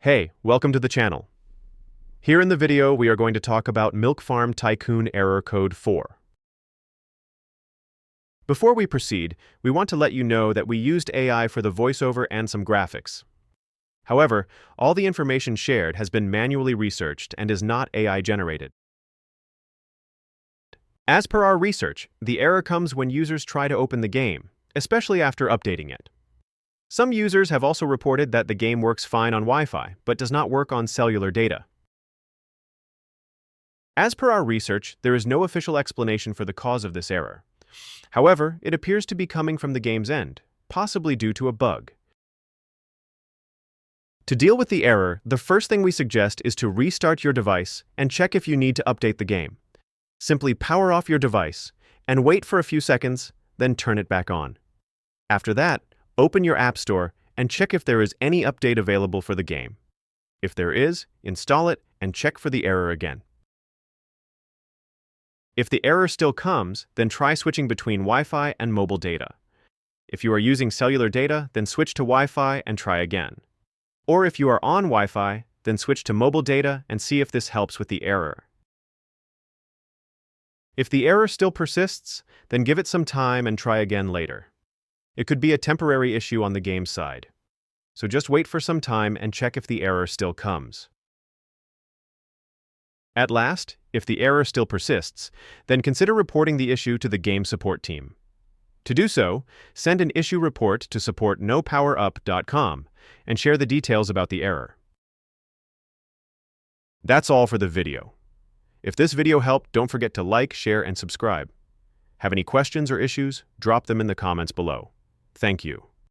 Hey, welcome to the channel. Here in the video, we are going to talk about Milk Farm Tycoon Error Code 4. Before we proceed, we want to let you know that we used AI for the voiceover and some graphics. However, all the information shared has been manually researched and is not AI generated. As per our research, the error comes when users try to open the game, especially after updating it. Some users have also reported that the game works fine on Wi-Fi, but does not work on cellular data. As per our research, there is no official explanation for the cause of this error. However, it appears to be coming from the game's end, possibly due to a bug. To deal with the error, the first thing we suggest is to restart your device and check if you need to update the game. Simply power off your device and wait for a few seconds, then turn it back on. After that, open your App Store and check if there is any update available for the game. If there is, install it and check for the error again. If the error still comes, then try switching between Wi-Fi and mobile data. If you are using cellular data, then switch to Wi-Fi and try again. Or if you are on Wi-Fi, then switch to mobile data and see if this helps with the error. If the error still persists, then give it some time and try again later. It could be a temporary issue on the game side. So just wait for some time and check if the error still comes. At last, if the error still persists, then consider reporting the issue to the game support team. To do so, send an issue report to support.nopowerup.com and share the details about the error. That's all for the video. If this video helped, don't forget to like, share, and subscribe. Have any questions or issues? Drop them in the comments below. Thank you.